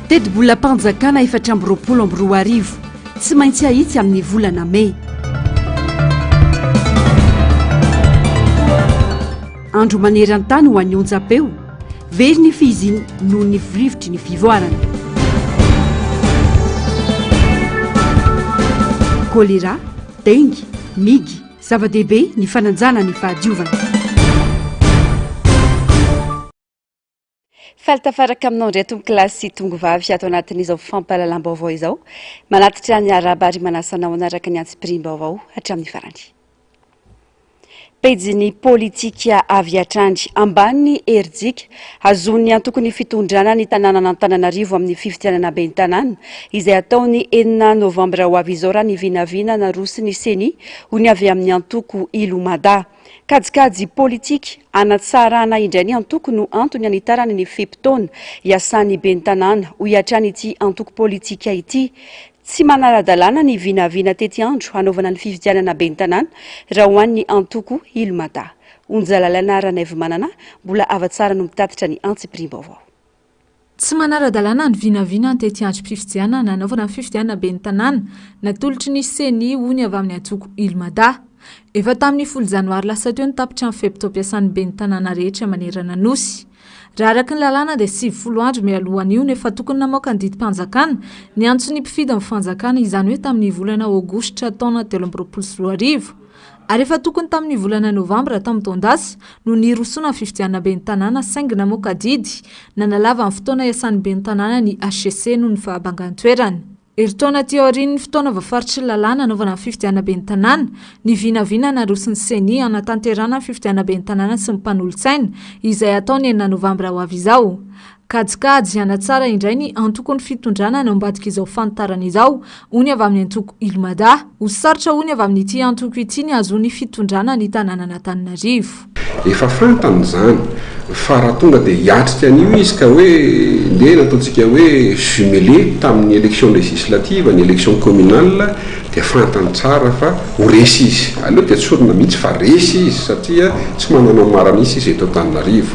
Tedi-bola-panjakana efatra amby roapolo amby roa arivo tsy maintsy ahitsy amin'ny volana May. Andro maneran-tany ho an'ny onjam-peo, very ny fiziny noho ny rivotry ny fivoarana. Kolera, dengue, migy, zava-dehibe ny fananjana ny fahadiovana. Faltafaraka aminao indray tombo-kilasy tongovavy ato anatin'izao fampahalalam-baovao izao, manatitra ny arabary manasanao anaraka ny antsim-pirim-baovao hatramin'ny farany. Pejiny politika avy hatrandry ambany Erjika azon'ny antokony fitondrana ny tanàna n'Antananarivo amin'ny fifidianana ben'ny tanàna izay ataony 9 novambra ho avy izao raha ny vinavina narosi ny seni ho ny avy amin'ny antoko Ilomada. Kajikajy politika anatsarana indray ny antoko no antony anitarany ny feptaona iasan'ny ben'ny tanàna ho hiatrany ity antoko politika ity. Tsy manara-dalàna ny vinavina tety andro hanaovana ny fifidianana ben'ny tanàna raha ho an'ny antoko Ilomada. Onjalalana Ranaivo Manana mbola avatsara no mitatitra ny antsim-pirim-baovao. Tsy manara-dalàna ny vinavina tety andro fifidianana hanaovana ny fifidianana ben'ny tanàna natolotry ny seni ho ny avy amin'ny antoko Ilomada. Efa tamin'ny 10 janoary lasa teo ny tapitra ny feptom-piasan'ny ben'ny tanàna rehetra manerana nosy. Raha araka ny lalàna dia 90 andro mialohan'io nefa tokony namoaka ny didim-panjakana ny antsony mpifidy amin'ny fanjakana izany hoe tamin'ny volana aogositra taona 2022 ary efa tokony tamin'ny volana novambra tamin'ny taondasa no nirosona ny fifidianana ben'ny tanàna saingy namoaka didy nanalava amin'ny fotoana iasan'ny ben'ny tanàna ny HCC noho ny fahabangan-toerany. Eritaona teorian'ny fotoana vafaritry ny lalàna anaovana ny fifidianana ben'ny tanàna, ny vinavina narosin'ny seni anatanterana ny fifidianana ben'ny tanàna sy ny mpanolontsaina izay ataony 9 novambra ho avy izao. Kajikajy anatsara indray ny antokony fitondrana no ambadika izao fanotarana izao hony avy amin'ny antoko Ilomada. Ho sarotra hony avy amin'ity antoko ity ny azony fitondrana ny tanàna n'Antananarivo. Efa fantany zany fa raha tonga dia hiatrika an'io izy ka hoe nde nataontsika hoe jumelé tamin'ny élection législative ny élection communale dia fantany tsara fa ho resy izy. Aleha dia tsorina mihitsy fa resy izy satria tsy manana marana izy eto Antananarivo.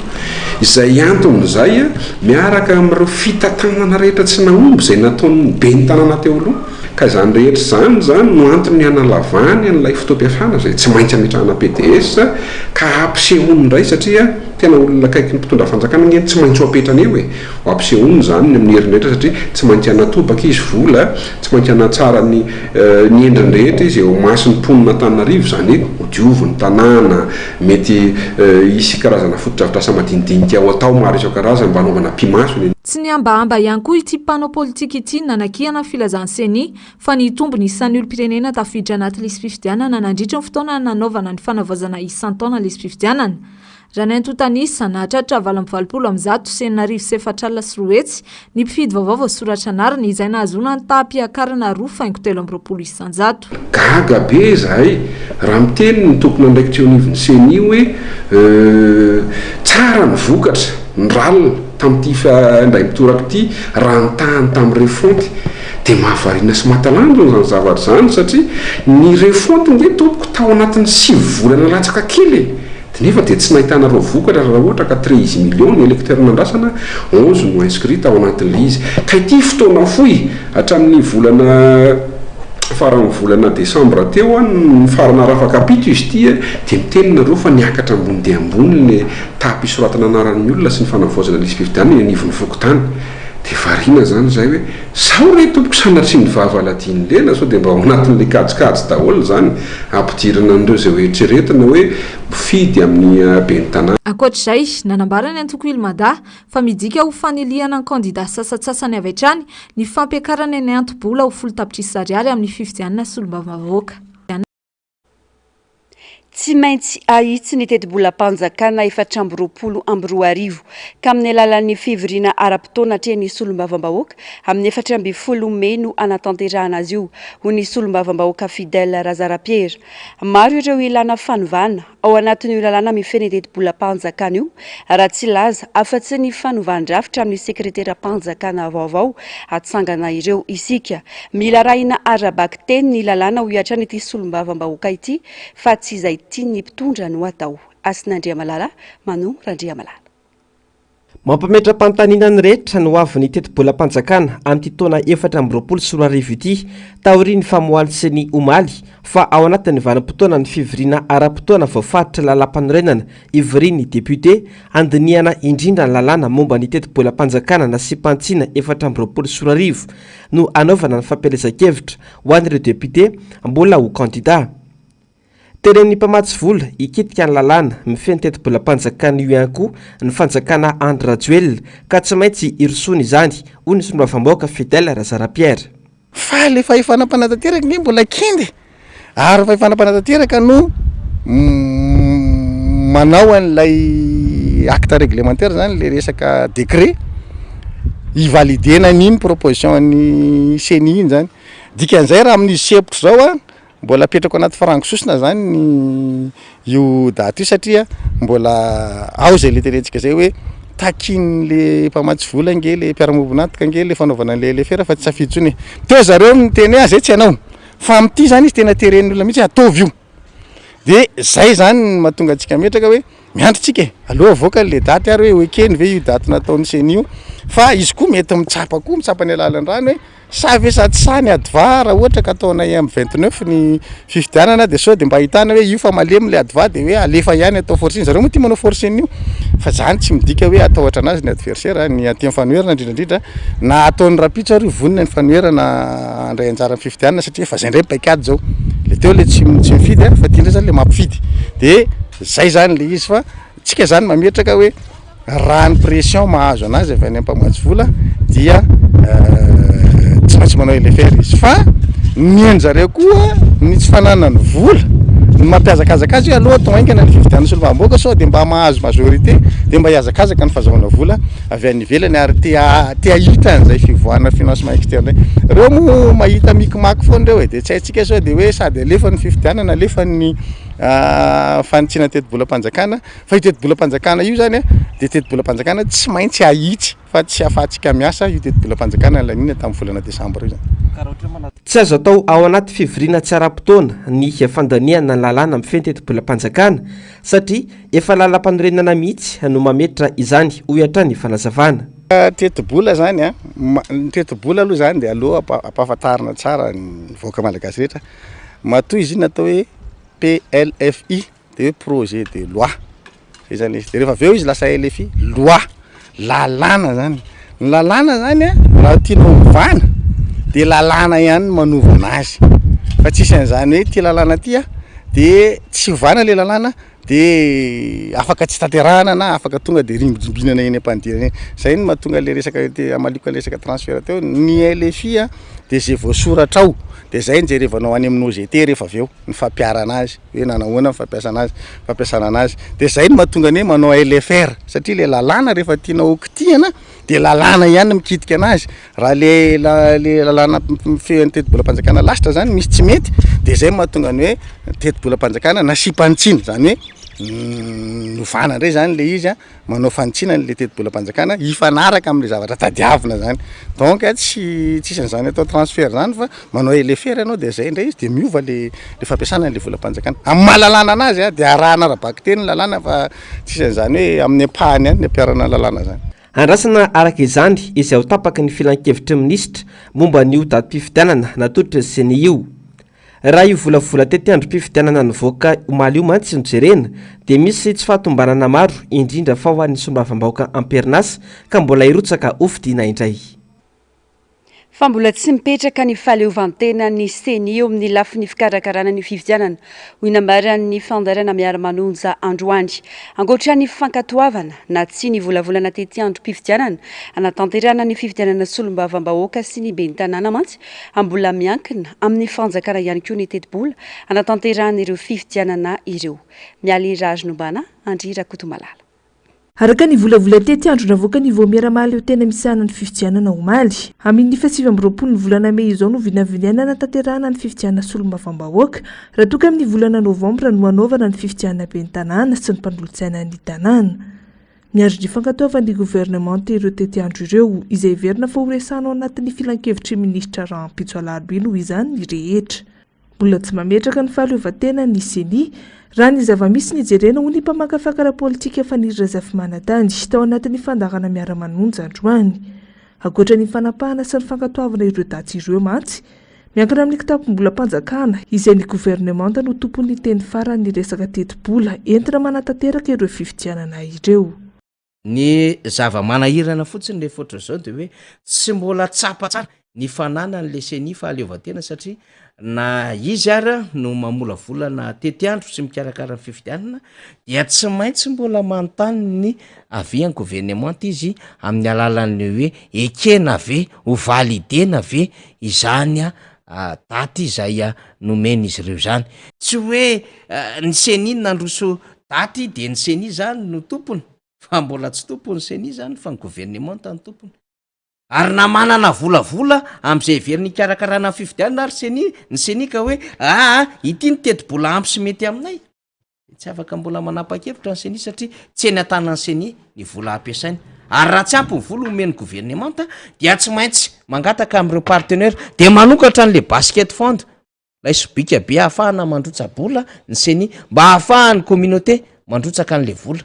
Izay anton'izay miaraka amin'ireo fitantanana rehetra tsy nahomby izay nataon'ny ben'ny tanàna teo aloha. Ka izany rehetra zany no antony analavany an'ilay fotoam-piasana izay tsy maintsy ametrahana PDS ka ampisehoany indray satria tena olona kaiky ny mpitondra fanjakana ny tsy maintsy ho apetrany eo ho ampisehoany zany ny amin'ny heriny rehetra satria tsy maintsy anatobaka izy vola, tsy maintsy anatsara ny endriny rehetra izy eo masin'ny mponina Antananarivo zany ho dioviny tanàna mety isy karazana fotodrafitrasa madinidinika ao atao maro isan-karazany mba hanaovana pimaso. Tsy ny ambahamba ihany koa ity mpanao politika ity nanakihana filazan'ny seni fa ny tombony isan'ny olom-pirenena tafiditra anaty lisy fifidianana nandritra ny fotoana nanaovana ny fanavazana isan-taona lisy fifidianana. Raha ny antontanisa nahatratra 20 sy 4 sy roetsy ny mpifidy vaovao voasoratra anarany izay nahazona ny taham-piakarana 2.20 isanjato. Gaga be zahay raha miteny ny tokony andraikitra eo anivon'ny seni hoe tsara ny vokatra ny ralina tamin'ity indray mitoraka ity raha nitahany tamin'ny refonty dia mahavariana sy mahatalanjona zany zavatra zany satria ny refonty nge tompoko tao anatin'ny 9 volana latsaka kely nefa dia tsy nahitana reo vokatra raha ohatra ka 13 millions ny électeur nandrasana 11 no inscrit ao anatin'ilay izy ka ity fotoana foy hatramin'ny volana farany volana desambra teo ny farana rafakapito izy ity dia mitenina reo fa niakatra ambony dia ambony ny tapisoratana anaran'ny olona sy ny fanavaozana lisy fifidianana ny anivon'ny fokotany dia variana zany zay hoe sao re tompoko sanatry ny vavaladiany lela sao dia mba ao anatin'ilay kajikajy daholo zany ampidirana an'ireo izay hoeritreretina hoe mifidy amin'ny ben'ny tanàna. Ankoatr'izay nanambara ny antoko Ilomada fa midika ho fanilihana ny kandida sasatsasany avy hatrany ny fampiakarana ny antom-bola ho 10 tapitrisa ariary amin'ny fifidianana sy olombavavoaka. Tsy maintsy ahitsy ny teti-bola-panjakana efatra amby roapolo amby roa arivo ka amin'ny alalan'ny fivoriana ara-potoana hatreny solombavam-bahoaka amin'ny 14 May no anatanterahana azy io ho ny solombavam-bahoaka Fidèle Razarapierre. Maro ireo ilana fanovana ao anatin'io lalàna mifehy ny teti-bola-panjakana io raha tsy laza afa-tsy ny fanovandrafitra amin'ny sekretera-panjakana vaovao atsangana ireo isika. Mila rahina arabaky teny ny lalàna ho hiatrany ity solombavam-bahoaka ity fa tsy izay tiany mpitondra no atao. Asin'Andriamalala, Manon Randriamalala. Mampametra-panontaniana ny rehetra no avy ny teti-bola-panjakana amin'ity taona 2024 ity taoriany famoaly sy ny omaly fa ao anatin'ny vanim-potoana ny fivoriana ara-potoana voafaritra lalam-panorenana ivoriany député andiniana indrindra ny lalàna momba ny teti-bola-panjakana na sy pantsiana 2024 no anaovana ny fampielezan-kevitra ho an'ireo député mbola ho candidat. Teren'ny mpamatsy vola ikitika ny lalàna mifeny teti-bola-panjakana io ihany koa ny fanjakana Andrajoel ka tsy maintsy irosoany izany hoy ny solombavam-bahoaka Fidèle Razara-Pierre. Fa le fahefana mpanatateraka ny mbola kende ary fahefana mpanatateraka no manao an'ilay acte réglementaire zany le resaka décret ivalidena n'iny proposition ny CENI iny zany dikan'izay raha amin'izy sepotro zao mbola apetrako anaty farangososina zany io daty io satria mbola ao zay le tenentsika zay hoe takiny le mpamatsy vola nge le mpiara-mobonantoka nge le fanaovana le LFR fa tsy safidy tsony teo zareo miteny hoe zay tsy anao fa amity zany izy tena teren'ny olona mihitsy ataovy io de zay zany mahatonga antsika metraka hoe miandritsika aloha avoaka le daty ary hoe ekeny ve io daty nataon'ny CENI io fa izy koa mety mitsapa koa mitsapa ny alalan'ny rano hoe savy sady sany adva raha ohatra ka ataona am 29 ny fifidianana de so de mba ahitana hoe io fa malemy le adva de hoe alefa ihany atao forcing zareo moa tia manao forcing io fa zany tsy midika hoe atahotra anazy ny adversaire ny aty amin'ny fanoherana indrindrandrindra na ataon'ny rapitso ary vonina ny fanoherana andray anjara ny fifidianana satria fa zay ndray paikady zao le teo le tsy mifidy fa tiandray zany le mampifidy de zay zany le izy fa tsika zany mametraka hoe raha ny pression mahazo anazy avy any ampamatsy vola dia tsy maintsy manao LFR izy fa ny zareo koa ny tsy fanana ny vola ny mampiazakazaka azy aloha toaingana ny fifidianana solombavam-bahoaka sao de mba mahazo majorité de mba hiazakazaka ny fahazoana vola avy any ivelany ary tia hita an'izay fivoahana financement externe reo moa mahita mikimaky foana reo de tsy haitsika sao de hoe sady alefa ny fifidianana alefa ny fanitsina teti-bola-panjakana fa io teti-bola-panjakana io zany de teti-bola-panjakana tsy maintsy ahitsy fa tsy afahantsika miasa io teti-bola-panjakana lanina tamin'ny volana desambra io zany. Tsy azo atao ao anaty fivoriana tsy ara-potoana ny fandaniana ny lalàna mifeny teti-bola-panjakana satria efa lalam-panorenana mihitsy no mametra izany ho ihatra ny fanazavana. Teti-bola zany ny teti-bola aloha zany de aloha ampahafantarina tsara ny vahoaka malagasy rehetra matoy izy iny atao hoe PLFI de hoe projet de loi zay zany izy de rehefa aveo izy lasa LFI loi lalàna zany ny lalàna zany raha tianao mivana de lalàna ihany manovana azy fa tsisy an'izany hoe ty lalàna ty de tsy hovana le lalàna de afaka tsy tanterahana na afaka tonga de rimbimbinana eny ampandirana zay ny mahatonga le resaka amaliko le resaka transfert teo ny LFI de zay voasoratra ao de zay njerevanao any amin'ny OGT rehefa aveo ny fampiarana azy hoe nanahoana fampiasana anazy de zay ny mahatonga ny manao LFR satria le lalàna rehefa tianao kitihana de lalàna ihany mikitika anazy raha le lalàna fehan'ny teti-bola-panjakana lasitra zany misy tsy mety de zay mahatonga ny hoe teti-bola-panjakana nasipantsina zany hoe novana ndray zany le izy manao fanitsina le teti-bola-panjakana ifanaraka amin'le zavatra tadiavina zany donc tsisy an'izany atao transfert zany fa manao LFR ianao de zay ndray izy de miova le fampiasana le vola-panjakana amin'ny mahalalàna anazy de arahana arabaky teny lalàna fa tsisy an'izany hoe amin'ny apahany any ny ampiarana lalàna zany. Andrasana araka izany izay ho tapaka ny filan-kevitry minisitra momba ny datim-pifidianana natolotra CENI io. Raha io volavola tety androm-pifidianana nivoaka omaly io mantsy ny jerena dia misy tsy fahatombanana maro indrindra fa ho an'ny solombavam-bahoaka amperinasa ka mbola irotsaka hofidiana indray. Fa mbola tsy mipetraka ny fahaleovantena ny CENI eo amin'ny lafiny fikarakarana ny fifidianana ho inambaran'ny fandairana miara-manonja androany ankoatra ny fankatoavana na tsy ny volavolana tety androm-pifidianana anatanterana ny fifidianana solombavam-bahoaka sy ny ben'ny tanàna mantsy mbola miankina amin'ny fanjakana ihany koa ny teti-bola anatanterana ireo fifidianana ireo. Mialy Raj Nombana, Andry Rakotomalala. Araka ny volavola tety andro navoaka ny vao miaramaly eo tena misahana ny fifidianana omaly amin'ny 7 ny volana Mey izao no vinaviniana anatanterahana ny fifidianana solombavam-bahoaka raha toka amin'ny volana Novambra no hanaovana ny fifidianana ben'ny tanàna sy ny mpandolo-tsaina ny tanàna. Miandry ny fankatoavan'ny gouvernemanta ireo tety andro ireo izay verina fa ho resana ao anatin'ny filan-kevitry minisitra Rampitso Alarobia noho izany ny rehetra. Mbola tsy mametraka ny fahaleovantena ny CENI raha ny zava-misy nijerena ho ny mpamakafakara politika Fanny Razafimanatany tao anatin'ny fandarana miara-manonja androany. Ankoatra ny fanapahana sy ny fankatoavana ireo daty ireo mantsy, miankina amin'ny kitapo-mbola mpanjakana izay ny gouvernemanta no tompon'ny teny farany ny resaka teti-bola entina manatanteraka ireo fifidianana ireo. Ny zava-manahirana fotsiny le fotra zao de hoe tsy mbola tsapa tsara ny fanana n'le CENI fahaleovantena satria na izy ara no mamolavolana tety andro sy mikarakara ny fifidianana dia tsy maintsy mbola manontany ny avian'ny gouvernement izy amin'ny alalan'le hoe ekena ve ho validena ve izany daty izay nomeny izy ireo zany, tsy hoe ny CENI nandroso daty de ny CENI zany no tompony, fa mbola tsy tompony CENI zany fa ny gouvernement tany tompony. Ary na manana volavola am'izay heveriny ikarakarana fifidianana ary ny CENI ka hoe ity ny teti-bola ampy sy mety aminay, tsy afaka mbola manapa-kevitra ny CENI satria tsy eny an-tanany CENI ny vola ampiasainy. Ary raha tsy ampy ny vola omeny gouvernement dia tsy maintsy mangataka amin'ireo partenaire de manokatra an'le basket fund lay sobika be ahafahana mandrotsa-bola ny CENI mba ahafahan'ny communauté mandrotsaka an'le vola.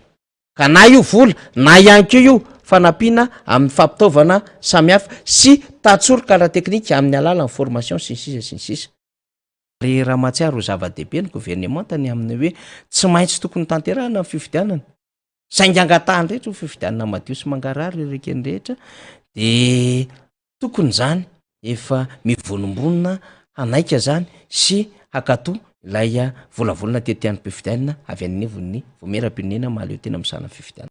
Ka na io vola na ihany keo io fanampiana amin'ny fampitaovana samihafa sy tatsoroka ara-teknika amin'ny alalan'ny formation sy ny sisa. Raha matsiaro zava-dehibe ny gouvernement ny amin'ny hoe tsy maintsy tokony tanterahana amin'ny fifidianana. Saingy angatahany rehetra ho fifidianana madio sy mangarary rekeny rehetra de tokony zany efa mivonombonina hanaika zany sy hakatoa ilay volavolana tety amin'ny fifidianana avy anivon'ny vomeram-pirenena mahaleo tena misana fifidianana.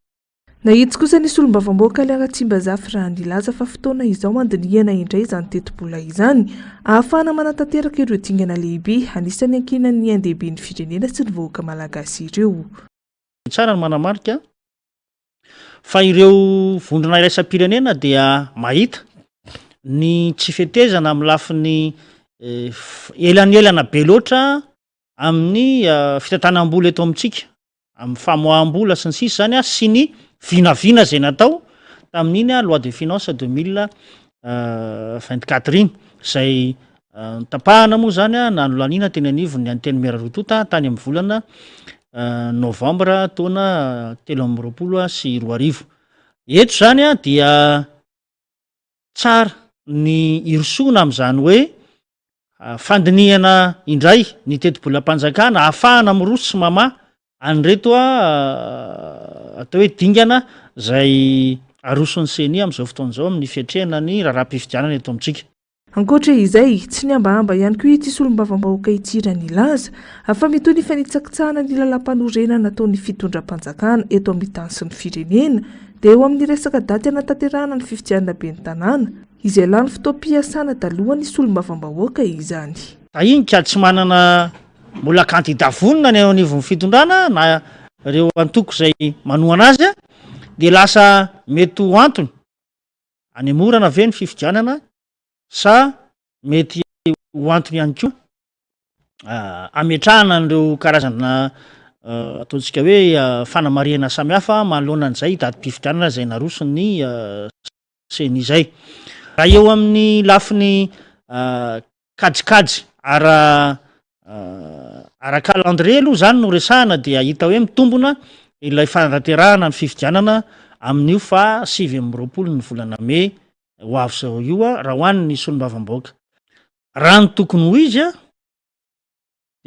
Nahitsy kosa ny solombavamboaka Alaratsimbazafa raha nilaza fa fotoana izao andinihana indray izany teti-bola izany ahafahana manatanteraka ireo dingana lehibe anisan'ny ankinan'ny andehiben'ny firenena sy ny vahoaka malagasy ireo. Tsara ny manamarika fa ireo vondrona iraisam-pirenena dia mahita ny tsy fetezana amin'ny lafiny elanelana be loatra amin'ny fitantanam-bola eto amintsika amin'ny famoaham-bola sy ny sisa zany sy ny vinavina zay natao tamin'iny loi de finance 2024 iny zay tapahana moa zany na nolanina teny anivony anteny merarotota tany amin'ny volana novambra taona 2024. Eto zany dia tsara ny irosoana amin'izany hoe fandinihana indray ny teti-bola mpanjakana ahafahana miroso sy mama anreto atao hoe dingana zay aroson'ny CENI amin'izao fotoan'izao amin'ny fiatrehana ny raharaham-pifidianana eto amintsika. Ankoatra izay, tsy ny ambahamba ihany koa ity solombavambahoaka itsirany laza afa mitoy ny fanitsakitsahana ny lalam-panorena nataon'ny fitondram-panjakana eto amin'ny tany sy ny firenena dia eo amin'ny resaka daty anatanterahana ny fifidianana ben'ny tanàna izay lany fotoam-piasana talohan'ny solombavambahoaka izany. Tahinika tsy manana mbola kandida vonona ny anivon'ny fitondrana na ireo antoko zay manohana azy dia lasa mety ho antony anemorana ve ny fifidianana sa mety ho antony ihany koa ametrahana an'ireo karazana ataontsika hoe fanamariana samihafa manoloana an'izay datim-pifidianana zay narosony CENI zay. Raha eo amin'ny lafiny kajikajy ara calendrier aloha zany no resahana dia hita hoe mitombona ilay fanatanterahana ny fifidianana amin'io fa 7 ny volana May ho avy zao io raha hoan'ny solombavambahoaka. Raha ny tokony ho izy de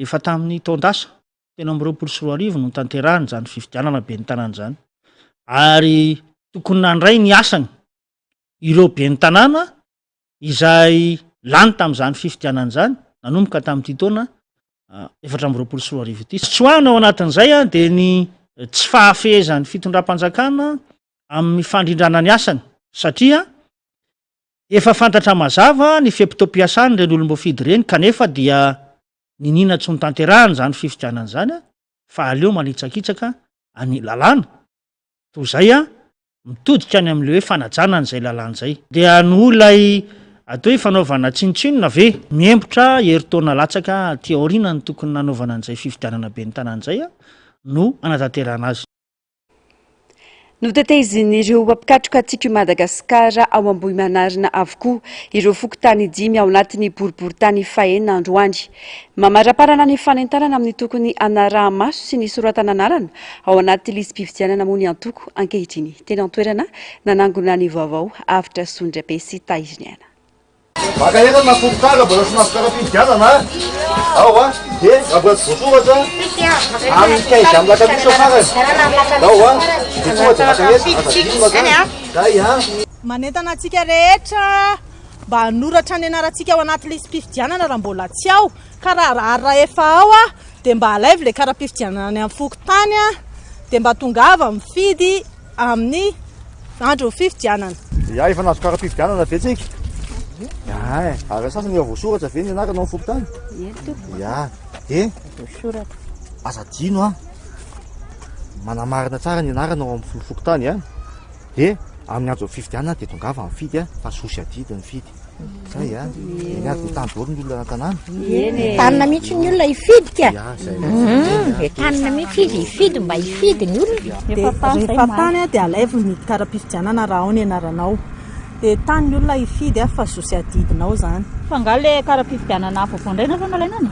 efa tamin'ny taondasa 2024 no tanterahana zany fifidianana ben'ny tanàna zany ary tokony nandray ny asany ireo ben'ny tanàna izay lany tamin'izany fifidianana zany nanomboka tamin'ity taona 2024 ity. Tsy hoana ao anatin'izay de ny tsy fahafehezan'ny fitondram-panjakana amin'ny fandrindrana ny asany satria efa fantatra mazava ny fiampitoam-piasany ireny olom-boafidy ireny kanefa dia ninina tsy notanterahana zany fifidianana zany fa aleo manitsakitsaka any lalàna toy zay mitodika any amin'le hoe fanajanana izay lalàna zay dia no lay atao hoe fanaovana tsinotsinona ve miembotra heritaona latsaka ty aoriana ny tokony nanaovana an'izay fifidianana ben'ny tanàna zay no anatanterahana azy. no tetezyn'ireo ampikatroka antsika Madagasikara ao Ambohimanarina avokoa ireo fokontany 5 ao anatin'ny boriboritany fahenina androany. Mamaraparana ny fanentanana amin'ny tokony anarahamaso sy ny soratananarana ao anaty lisy-pifidianana moa ny antoko ankehitriny. Tena antoerana nanangona ny vaovao avitra Sondrabe sy Taiziniana. Maka ena na fokontara mbola sy nafikara-pifidianana ao a dia mbola tsy voasoratra amin'ny kaizy amin'ny lakamisy farany ao a manentana antsika rehetra mba hanoratra ny anarantsika ao anaty lisy-pifidianana raha mbola tsy ao ka raha efa ao a dia mba alaivo le kara-pifidianana ny amin'ny fokontany a dia mba tongava mifidy amin'ny andro fifidianana. Ya efa nazo kara-pifidianana vetsika. Ary sasany eo voasoratra ve ny anarana amin'ny fokontany? Ya dia aza dino a manamarina tsara ny anarana ao amin'ny fokontany a dia amin'ny andro fifidianana dia tongava mifidy a fa sosy adidy mifidy zay a ny ady tany daholo ny olona an-tanàna tanina mihitsy ny olona hifidy ka tanina mihitsy izy hifidy mba hifidy ny olona rehefa tany a dia alaivo ny kara-pifidianana raha ao ny anaranao dia tany ny olona hifidy a fa sosy adidinao zany fa nga le kara-pifidianana voavoandraina fa nalainany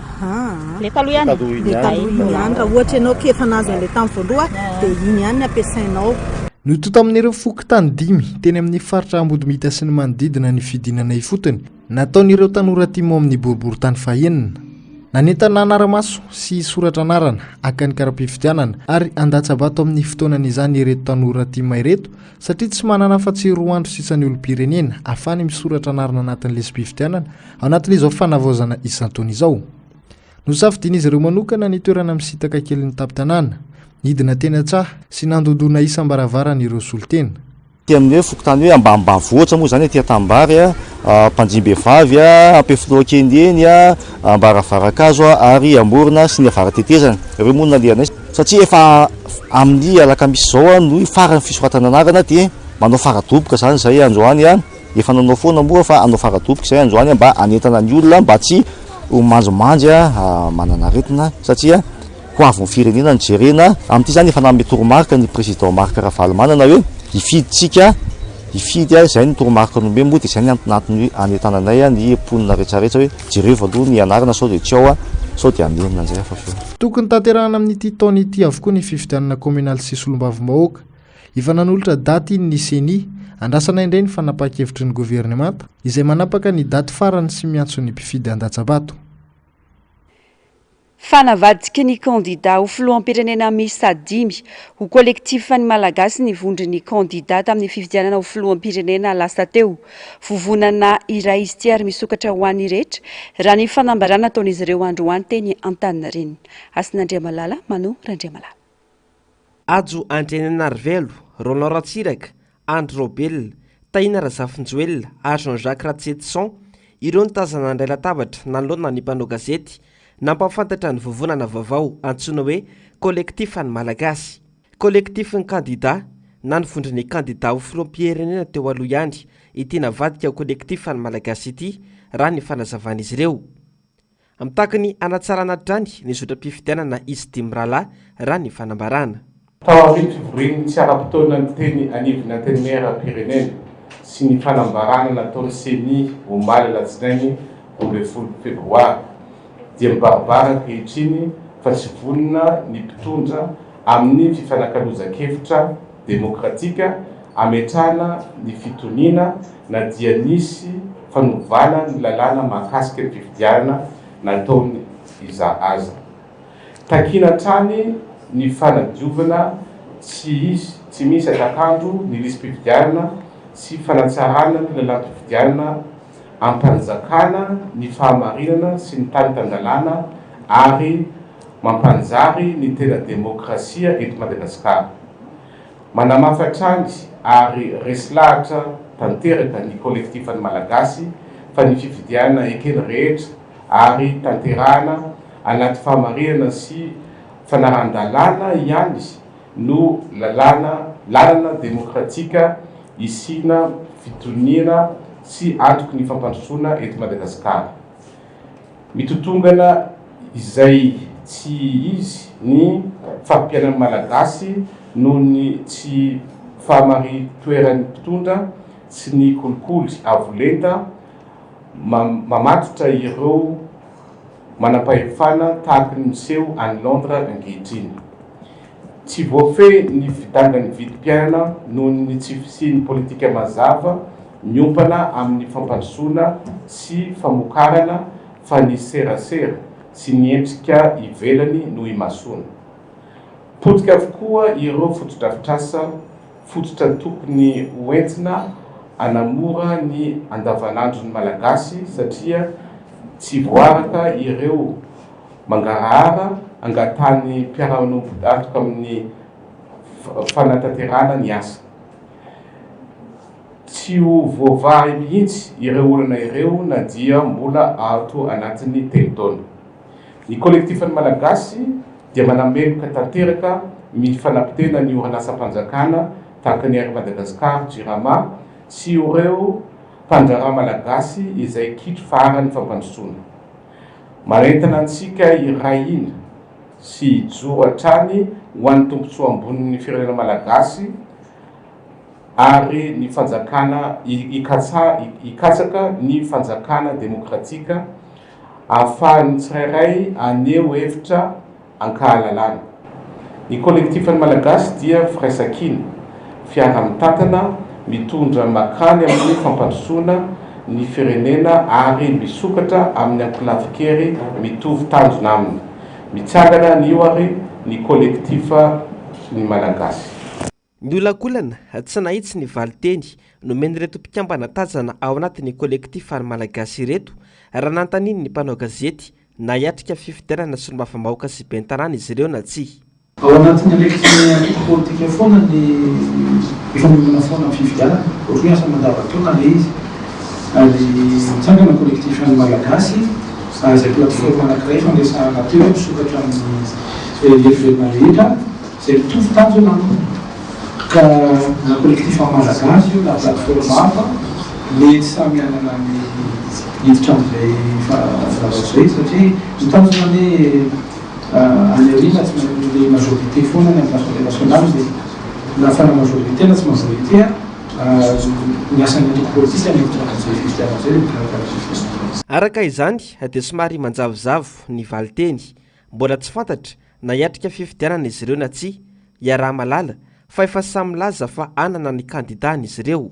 le taloha ihany le taloha ihany raha ohatra ianao ka efa nazo an'ilay tany voaloha dia iny ihany ny ampiasainao. Nototo amin'ireo fokontany 5 teny amin'ny faritra Ambodimita sy ny manodidina ny fidinana ifotony nataon'ireo tanora timo amin'ny boriboritany fahenina. Nanentana anaramaso sy soratra anarana aka ny kara-pifidianana ary andatsabato amin'ny fotoanan'izany ireto tanora timo ireto satria tsy manana afa-tsy roa andro sisa ny olom-pirenena ahafahany misoratra anarana anatin'ny lisy-pifidianana ao anatin'izao fanavaozana isan-taona izao. Nosafidian'izy ireo manokana ny toerana misitaka kely ny tapitanana nidina tena tsaha sy nandodona isam-baravarana ireo solotena. Ty amin'ny hoe fokontany hoe ambanimbany vohatra moa zany aty Tambary a Mpanjimbevavy a Ampefiloha-Kendeny a Ambaravarankazo ary Amorona sy ny Avaratetezana ireo moa nandehanay satria efa amin'ny alakamisy zao no farany fisoratana anarana dia manao faradoboka zany zay androany a efa nanao foana moa fa anao faradoboka zay androany mba anentana ny olona mba tsy ho manjomanjy manana aretina satria ho avy ny firenena ny jerena amin'ity zany efa nanome toromarika ny président Marc Ravalomanana hoe ifiditsika ifidy zay ny toromarika nombe moa dia zay ny antony anetananay ny mponina rehetrarehetra hoe jereo aloha ny anarana sao dia tsy ao sao dia anenina an'izay afa feo. Tokony tanterahana amin'ity taona ity avokoa ny fifidianana kominaly sy solombavom-bahoaka efa nanolotra daty ny seni andrasana indray ny fanapaka-hevitry ny governemanta izay manapaka ny daty farany sy miantso ny mpifidy an-datsabato. Fanavadiky ny kandida ho filoham-pirenena miisa 5 ho kolektifa ny malagasy ny vondry ny kandida tamin'ny fifidianana ho filoham-pirenena lasa teo. Vovonana iray izy ty ary misokatra ho an'ny rehetra raha ny fanambarana ataon'izy ireo androany teny Antaninarenina. Asin'Andriamalala, Mano Randriamalala. Ajo Andriananarivelo, Roland Ratsiraka, Andro Robel, Taina Razafinjoel ary Jean-Jacques Ratsetson ireo ny tazana andray latabatra nanoloana ny mpanao gazety nampafantatra ny vovonana vaovao antsoina hoe kolektifa ny malagasy. Kolektifa ny kandida na ny vondry ny kandida ho filoham-pirenena teo aloha ihany ity navadika ho kolektifa ny malagasy ity raha ny fanazavan'izy ireo.Amitakiny anatsarana trany ny zotram-pifidianana izy dimy rahalahy raha ny fanambarana. Tao amin'ny fivoriany tsy ara-potoana ny teny anivona teny maera-pirenena sy ny fanambarana nataony seni omaly alatsinainy 12 febroary dia mibarabara ankehitriny fa tsy vonona ny mpitondra amin'ny fifanakaloza-kevitra demokratika ametrana ny fitoniana na dia nisy fanovana ny lalàna mahakasika ny fifidianana nataony iza aza. Takina trany ny fanadiovana tsy misy atakandro ny lisy-pifidianana sy fanatsarana ny lalàna-pifidianana ampanjakana ny fahamarinana sy ny tany tangalana ary mampanjary ny tena demokrasia eto Madagasikara. Manamafatrany ary resilahatra tanteraka ny kolektifa ny malagasy fa ny fifidianana ekeny rehetra ary tanterahana anaty fahamarinana sy fanarandalana ihany no lalana demokratika isina fitoniana sy antoky ny fampandrosoana eto Madagasikara. Mitotongana izay tsy izy ny fampianana malagasy noho ny tsy famary toeran'ny mpitondra sy ny kolikoly avolenta mamatotra ireo manam-pahefana tahaka ny miseho any Londres ankehitriny. Tsy voafehy ny fidangany vidim-piainana noho ny tsy fisian'ny politika mazava miompana amin'ny fampandrosoana sy famokarana fa ny serasera sy ny endrika ivelany no imasoana. Potika avokoa ireo fotodrafitrasa fototra tokony hoentina anamora ny andavanandron'ny malagasy satria tsy voaraka ireo mangarahara angatany mpiara-manompo antoka amin'ny fanatanterana ny asa. Tsy ho voavahy mihitsy ireo olana ireo na dia mbola ato anatin'ny telotona. Ny kolektifan'ny malagasy dia manameloka tanteraka mifanampitena ny orinasa-panjakana tahaka ny Air Madagascar JIRAMA sy ireo mpandraraha malagasy izay kitro farany fampandrosoana. Marentana antsika irahina sy ijoro hatrany ho an'ny tombontsoa ambonin'ny firenena malagasy ary ny fanjakana ikatsaka ny fanjakana demokratika ahafahan'ny tsirairay aneo hevitra ankahalalana. Ny kolektifan'ny malagasy dia firaisakina fiara-mitantana mitondra makany amin'ny fampandrosoana ny firenena ary misokatra amin'ny ankilavikery mitovy tanjona aminy. Mitsangana nio ary ny kolektifa ny malagasy. Ny olakolana tsy nahitsy ny valiteny nomeny reto mpikambana tazana ao anatin'ny kolektifa ny malagasy reto raha nantaniny ny mpanao gazety na hiatrika fifidianana sy ny mafambahoaka sy bentanana izy ireo na tsy. Ao anatin'ny elektrony politika foana ny fanomana foana fifidianana ohatry asa mandavataona le izy ary mitsangana kolektifa ny malagasy izay plateforme anankiray fandraisana teo misokatra amin'ny eriverina rehetra izay mitovy tanjona aminy ka na kolektifa malagasy io na plateforme hafa mety samy anana ny hiditra amin'izay zavatsy satria mitanjona ny aneriana tsy le majorité foana ny amin'ny assemblée nationale dia nafana majorité na tsy majorité ny asan'ny antoko politika ny hiditra amin'izay fifidianana zay mikarakara. Araka izany dia somary manjavozavo ny valiteny mbola tsy fantatra na hiatrika fifidianana izy ireo na tsy iaraha malala fa efa samy laza fa anana ny kandidany izy ireo.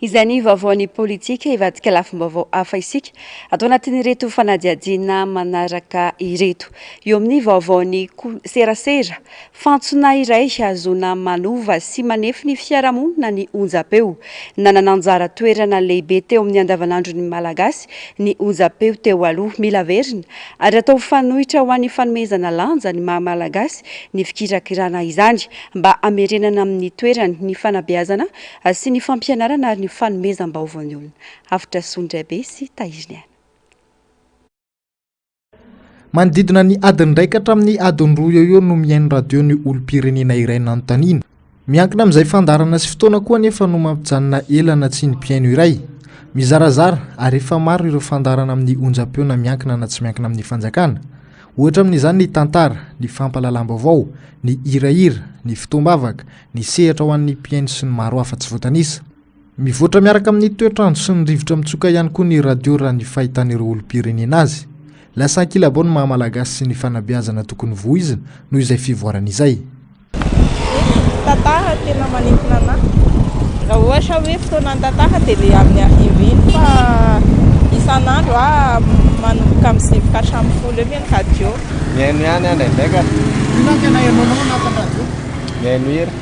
Izany vaovaon'ny politika ivadika lafim-baovao hafa isika atao anatin'ireto fanadiadiana manaraka ireto. Eo amin'ny vaovaon'ny serasera fantsona iray azona manova sy manefy ny fiarahamonina ny onjapeo. Nanana anjara toerana lehibe teo amin'ny andavanandro ny malagasy ny onjapeo teo aloha mila verina ary atao fanohitra ho an'ny fanomezana lanja ny maha-malagasy ny fikirakirana izany mba amerenana amin'ny toerany ny fanabeazana sy ny fampianarana ary ny fanomezam-baovany olona. Afitra Sondraibe sy Tahiriny any. Manodidina ny adiny raika hatramin'ny adiny roa eo no mihaino radio ny olom-pirenena iray nanontaniana. Miankina amin'izay fandarana sy fotoana koa nefa no mampijanona elana tsy ny mpiaino iray. Mizarazara ary efa maro ireo fandarana amin'ny onjam-peo na miankina na tsy miankina amin'ny fanjakana. Ohatra amin'izany ny tantara, ny fampalalam-baovao, ny hirahira, ny fitoam-bavaka, ny sehatra ho an'ny mpiaino sy ny maro hafa tsy voatanisa. Mivoatra miaraka amin'ny toetrandro sy ny rivotra mitsoka ihany koa ny radio raha ny fahitan'ireo olom-pirenena azy. Lasa ankilabao ny maha-malagasy sy ny fanabeazana tokony voizina noho izay fivoarana izay. Tantara tena manintona anahy. Raha ohatra hoe fotoana ny tantara dia le amin'ny arivo iny fa isan'andro manomboka amin'ny 7-8 eo ny radio. Mihaino ihany aho ndraindraika. Inona tena ihainonao anatin'ny radio? Mihaino hira.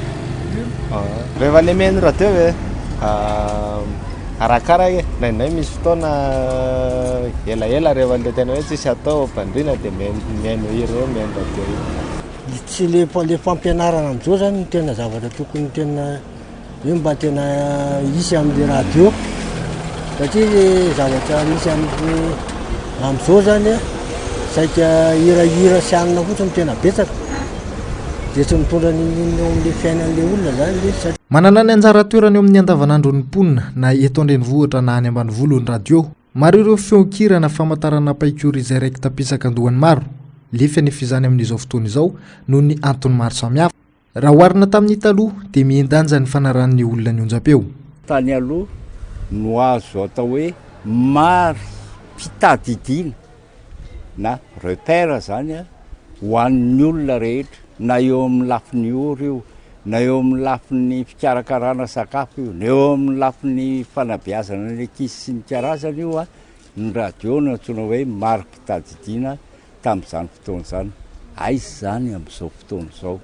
Rehefa le mihaino radio hoe arakaraka ndraindray misy fotoana elaela rehefa le tena hoe tsisy atao pandrina dia mihaino hira eo mihaino radio io. Tsy le fampianarana amin'izao zany ny tena zavatra tokony tena hoe mba tena hisy amin'ny radio satria le zavatra misy amin'izao zany saika hirahira sy anina fotsiny tena betsaka dia tsy mitondra n'le fiainan'le olona zany. Manana ny anjara toerana eo amin'ny andavanandro ny mponina na eto an-drenivohitra na any ambanivolo ny radio. Maro ireo feonkirana famantarana paikora izay raiki tapisaka andohany maro. Lefa ny fizany amin'izao fotoana izao noho ny antony maro samihafa. raha oharina tamin'ny taloha dia miendanja ny fanaran'ny olona ny onjam-peo. Tany aloha no azo atao hoe mary fitadidiana na repère zany a ho an'ny olona rehetra, na eo amin'ny lafin'ny ora io, na eo amin'ny lafin'ny fikarakarana sakafo io, na eo amin'ny lafin'ny fanabeazana ny ankizy sy ny karazana io a, ny radio no antsoina hoe mary mpitadidiana tamin'izany fotoana izany. Aizy zany amin'izao fotoana izao.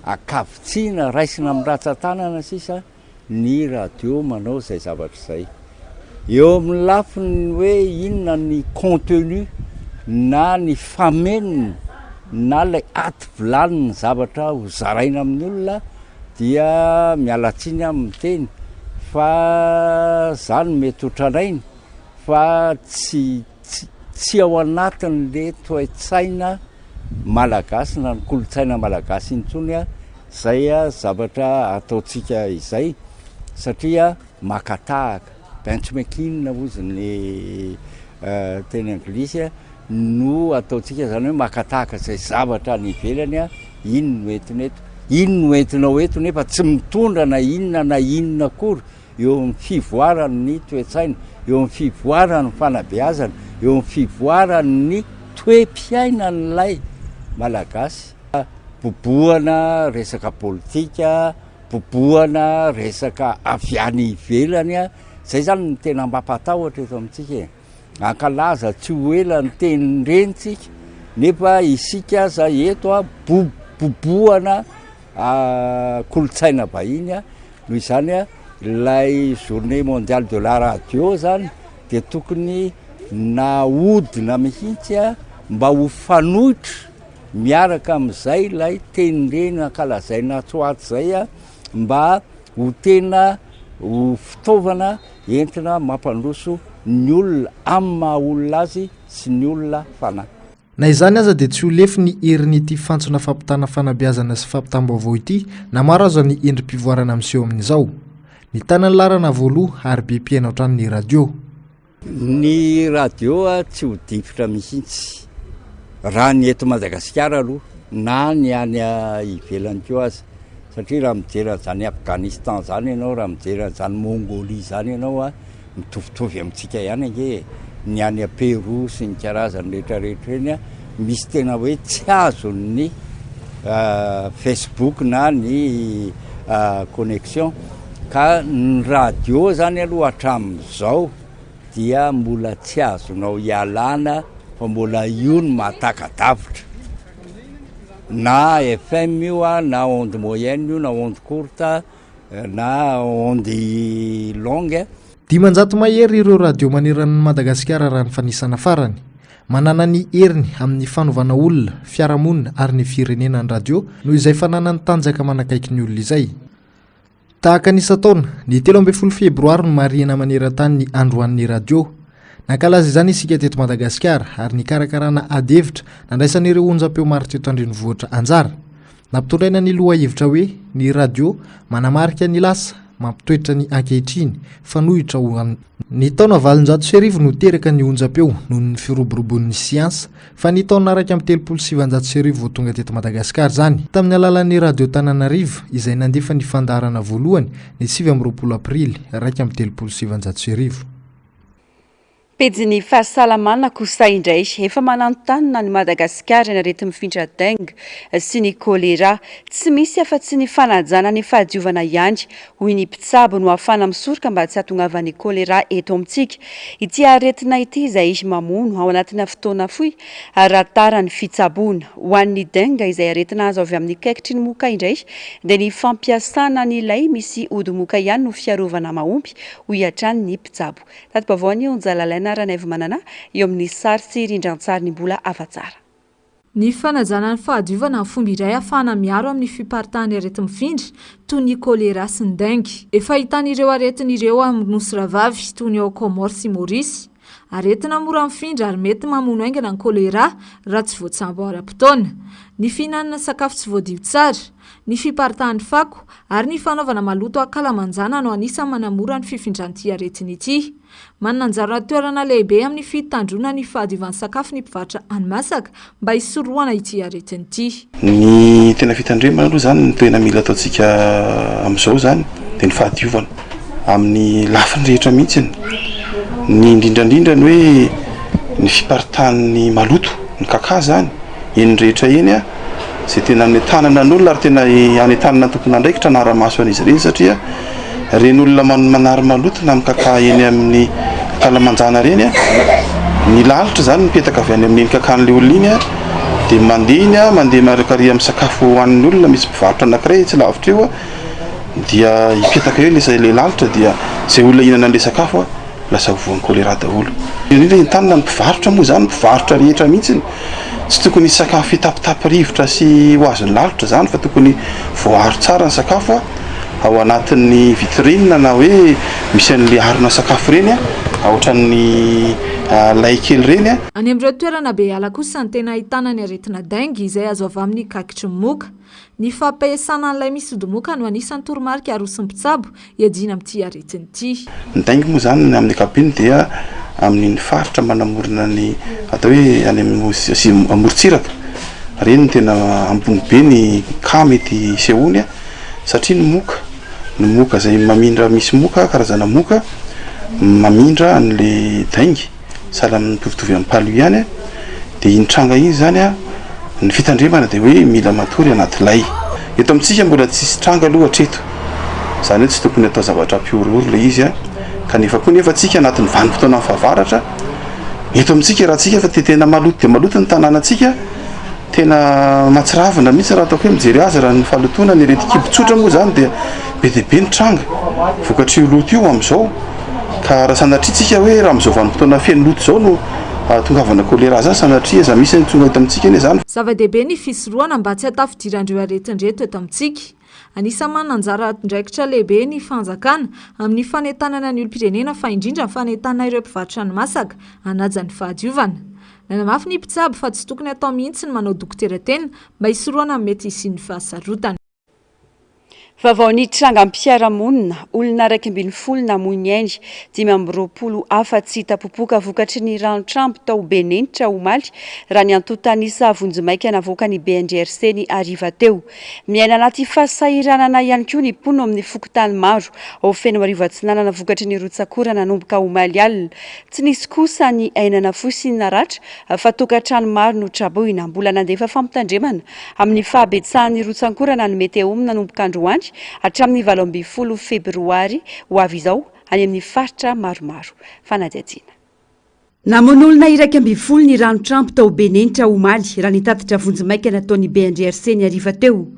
Akavitsiana raisina amin'ny ratsan-tanana sisa ny radio manao izay zavatra izay. Eo amin'ny lafiny hoe inona ny contenu na ny fameniny na ilay aty vilaniny zavatra ho zaraina amin'ny olona dia mialatsiny amin'ny teny fa zany mety hotranainy fa tsy ao anatin'le toe-tsaina malagasy na ny kolotsaina malagasy intsony a, zay a zavatra ataontsika izay satria makatahaka benchmarking ozy ny teny anglisy no ataontsika zany hoe makatahaka zay zavatra ny ivelany a, ino no entinao eto nefa tsy mitondra na inona akory eo amin'ny fivoaran'ny toe-tsaina, eo amin'ny fivoaran'ny fanabeazana, eo amin'ny fivoaran'ny toe-piainan'ilay malagasy. Boboana resaka politika, boboana resaka avy any ivelany a, zay zany ny tena mampatahotra eto amintsika. Ankalaza tsy ho ela ny teny rentsika nefa isika za eto a boboana kolotsaina bahiny a, noho izany a ilay journée mondiale de la radio zany dia tokony nahodina mihitsy a mba ho fanohitra miaraka amin'izay ilay tenireny ankalazaina tsoaty zay a, mba ho tena ho fitaovana entina mampandroso ny olona amin'ny maha olona azy sy ny olona fanahy. Na izany aza dia tsy ho lefy ny herin'ity fantsona fampitana fanabeazana sy fampitam-baovao ity na maro aza ny endrim-pivoarana amin'izao amin'izao. Ny tanany larana voaloha ary be mpianatra ny radio. Ny radio a tsy ho difitra mihitsy raha ny eto Madagasikara aloha na ny any ivelany keo azy, satria raha mijery an'izany Afghanistan zany ianao, raha mijery an'izany Mongolie zany ianao a, mitovitovy amintsika ihany ange. Ny any Pérou sy ny karazany rehetrarehetra eny a, misy tena hoe tsy azo ny Facebook na ny connexion, ka ny radio zany aloha hatramin'izao dia mbola tsy azonao ialana fa mbola io ny mahatakadavitra, na FM io a, na onde moyenne io, na onde courte, na onde longue. 900 mahery ireo radio maneran'ny Madagasikara raha ny fanisana farany. Manana ny heriny amin'ny fanovana olona, fiarahamonina ary ny firenena ny radio noho izay fananany tanjaka manakaiky ny olona izay. Tahaka nisa-taona, ny 13 febroary no marihana maneran-tany ny androan'ny radio. Nankalaza izany isika teto Madagasikara ary ny karakarana adevitra nandraisan'ireo onjam-peo maro teto andrenivohitra anjara. Nampitondraina ny loha hevitra hoe ny radio manamarika ny lasa mampitoetra ny ankehitriny fanohitra ho ny taona 700 no teraka ny onjam-peo noho ny firoborobon'ny siansa, fa ny taona araiky amin'ny 700 vao tonga teto Madagasikara zany. Tamin'ny alalan'ny radio Tananarivo izay nandefa ny fandaharana voalohany ny 7 aprily 1700. Pejy fahasalamana kosa indray efa mananotany ny Madagasikara ny arety mifindra dengue sy ny kolera, tsy misy afa-tsy ny fanajana ny fahadiovana ihany hoy ny mpitsabo no ahafana misoroka mba tsy hahatongavan'ny kolera eto amintsika. Ity aretina ity izay mamono ao anatina fotoana fohy aratara ny fitsaboana ho an'ny dengue izay aretina azo avy amin'ny kaikitry ny moka indray dia ny fampiasana n'ilay misy ody moka ihany no fiarovana mahomby hoy hatrany ny mpitsabo. Tatopavaony onjalalaina ranaivo manana eo amin'ny sary sy rindran-tsary ny mbola afa-tsara. Ny fanajana ny fahadiovana ny fomba iray ahafana miaro amin'ny fiparitahany areti-mifindra toy ny kolera sy ny dengue. Efa hitan'ireo aretin'ireo amin'ny nosy ravavy toy ny ao Comore sy Maurice. aretina mora mifindra ary mety mamono aingana ny kolera raha tsy voatsambo ara-potoana, ny fihinanana sakafo tsy voadio tsara, ny fiparitahan'ny fako ary ny fanaovana maloto akalamanjana no anisany manamora ny fifindran'ity aretina ity. Manana anjara toerana lehibe amin'ny fitandrona ny fahadiovan'ny sakafo ny mpivarotra hani-masaka mba hisorohana ity aretina ity. Ny tena fitandremana aloha zany ny tena mila ataontsika amin'izao zany dia ny fahadiovana amin'ny lafiny rehetra mihitsy. Ny indrindrandrindra ny hoe ny fiparitahan'ny maloto, ny kaka zany, eny rehetra eny a, izay tena amin'ny tanana n'olona ary tena any tanana tompona andraikitra anara-maso an'izy ireny satria reny olona manary maloto na amin'ny kaka eny amin'ny kalamanjana reny a, ny lalitra zany mipetaka avy any amin'ny kakan'ilay olona iny a, dia mandeha iny a, mandeha marakary amin'ny sakafo hohanin'ny olona, misy mpivarotra anankiray tsy lavitra eo a, dia hipetaka eo ilay lalitra dia izay olona hihinana an'ilay sakafo a lasa voan'ny kolera daholo. Indrindra entanina ny mpivarotra moa zany, mpivarotra rehetra mihitsy tsy tokony sakafo hitapitapy-rivotra sy ho azon'ny lalitra zany fa tokony voaharo tsara ny sakafo ao anatin'ny vitrine na hoe misy an'le arona sakafo reny a, ohatran'ny lay kely reny a. Any amin'ireo toerana be ala kosa ny tena ahitana ny aretina dengue izay azo avy amin'ny kakitry ny moka. Ny fampiasana an'ilay misody moka no anisan'ny toromarika arosin'ny mpitsabo iadina amin'ity aretina ity. Ny dengue moa zany amin'ny ankapobeny dia amin'ny faritra manamorona ny atao hoe any amin'ny amorontsiraka reny tena ambony be ny ka mety sehoany satria ny moka izay mamindra, misy moka karazana moka mamindra an'le dengue sahala mitovitovy amin'ny palu ihany dia iny tranga iny zany a, ny fitandremana dia hoe mila matory anaty lay. Eto amintsika mbola tsisy tranga aloha hatreto, izany hoe tsy tokony atao zavatra mpiororo ilay izy kanefa koa nefa tsika anatin'ny vanim-potoana mifavaratra eto amintsika raha tsika fa tena maloto dia maloto ny tanànantsika, tena matsiravina mihitsy raha ataoko hoe mijery azy raha ny fahalotona ny rety kibotsotra moa zany dia be dia be ny tranga vokatry io loto io amin'izao, ka raha sanatria tsika hoe raha amin'izao vanim-potoana feno loto izao no tongavana kolera zany sanatria za misy ny tonga eto amintsika eny zany. Zava-dehibe ny fisorohana mba tsy hatafidirandreo aretin-dreto eto amintsika. Anisany manana anjara ndraikitra lehibe ny fanjakana amin'ny fanentanana ny olom-pirenena fa indrindra ny fanentanana ireo mpivarotra hani-masaka hanaja ny fahadiovana. Nanamafy ny mpitsabo fa tsy tokony atao mihitsy ny manao dokotera-tena mba hisorohana mety hisian'ny fahasarotana. Vaovao ny tranga am-piaramonina, olona 240 namoy ainy, 520 hafa tsy hita popoka vokatry ny rano-trampo tao Benenitra omaly raha ny antotanisa vonjomaika navoaka ny BNDRC ny ariva teo. Miaina anaty fahasahiranana ihany koa ny mpono amin'ny fokotany maro ao feno arivo atsinanana vokatry ny rotsakora nanomboka omaly alina. Tsy nisy kosa ny ainana fosiny naratra fa tokantrano maro no traboina, mbola nandefa fampitandremana amin'ny fahabetsahan'ny rotsakorana ny meteo nanomboka androany hatramin'ny 20 febroary ho avy izao any amin'ny faritra maromaro. Fanadihadiana. Namon'olona 240 ny rano-trampo tao Benenitra omaly raha nitatitra vonjomaika nataon'ny BNDRC ny ariva teo.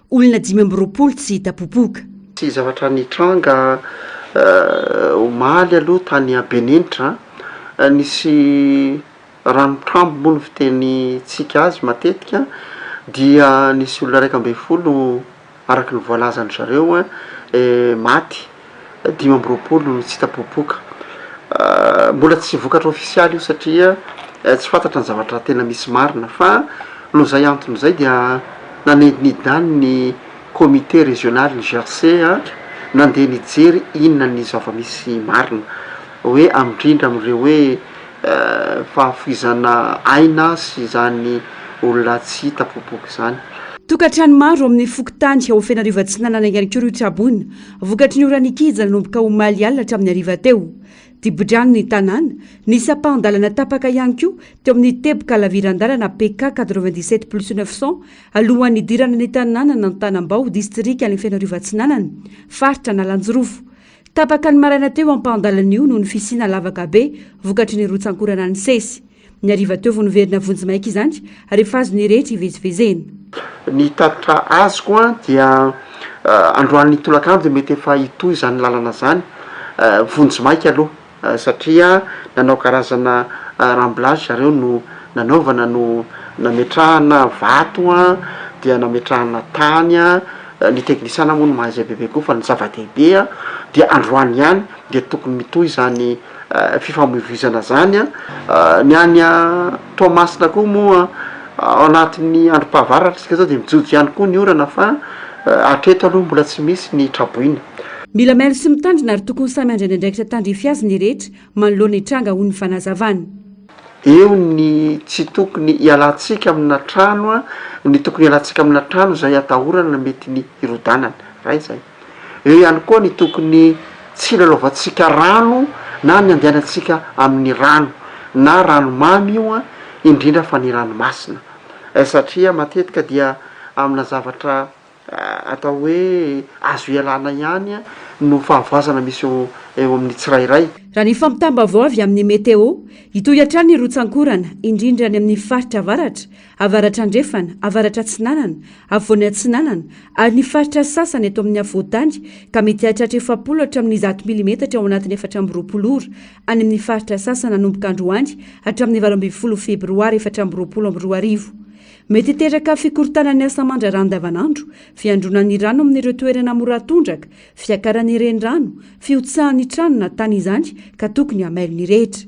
Olona 520 tsy hita popoka. Tsy zavatra ny tranga omaly aloha tany a Benenitra nisy rano-trampo moa no fiteny tsika azy matetika dia nisy olona 240 araka ny voalazany zareo maty, 520 no tsy hita popoka. Mbola tsy vokatra ofisialy io satria tsy fantatra ny zavatra tena misy marina fa noho izay antony izay dia nanidinidiny ny comité régional ny GRC nandeha nijery inona ny zava-misy marina hoe amindrindra amin'ireo hoe fahafoizana aina sy zany olona tsy hita popoka zany. Tokantrano maro amin'ny fokotany ao Fenarivo atsinanana ihany koa tsabona vokatry ny oranikija nanomboka omaly alina hatramin'ny ariva teo. Dibodrano ny tanàna, nisy ampahan-dalana tapaka ihany koa teo amin'ny teboka laviran-dalana PK 97+900 alohan'ny idirana ny tanàna Nantanambao distrika ny Fenarivo atsinanana faritra Nalanjorofo. Tapaka ny maraina teo ampahan-dalana io noho ny fisina lavaka be vokatry ny rotsankorana ny sesy. Ny ariva teo vao niverina vonjomaika izany rehefa azo ny rehetra ivezivezena. Ny tatitra azoko dia androan'ny tolakandro dia mety efa hitoy izany lalana zany vonjomaika aloha satria nanao karazana ramblage zareo no nanaovana no nametrahana vato dia nametrahana tany ny teknisana moa no mahaza bebe koa fa ny zava-dehibe dia androany ihany dia tokony mitoy izany fifamoivoizana zany a ny any Toamasina koa moa ao anatin'ny androm-pahavaratra sika zao de mijojo ihany koa ny orana fa atreto aloha mbola tsy misy ny traboina. Mila mailo sy mitandrina ary tokony samy andry ndraiky tandrify azy ny rehetra manoloana ny tranga ho ny fanazavany. Eo ny tsy tokony hialantsika amina trano a, ny tokony hialantsika amina trano zay atahorana mety ny irodanana ray zay. Eo ihany koa ny tokony tsy lalaovantsika rano na ny andehanantsika amin'ny rano na ranomamy io a indrindra fa ny ranomasina satria matetika dia amina zavatra atao hoe azo ialana ihany no fahavazana misy eo amin'ny tsirairay. Raha ny fampitambavao avy amin'ny meteo hitoy hatrany ny rotsankorana indrindra ny amin'ny faritra avaratra, avaratra andrefana, avaratra atsinanana, avoany atsinanana ary ny faritra sasany eto amin'ny afoatany ka mety hahatratra 70 hatramin'ny 100 milimetatra ao anatin'ny 420 ora any amin'ny faritra sasany nanomboka androany hatramin'ny 12 febroary 2022. Mety teraka fikorotana ny asa mandrarano davanandro, fiandronan'ny rano amin'ireo toerana moratondraka, fiakaran'ny renirano, fiotsahan'ny trano na tany izany ka tokony hamailo ny rehetra.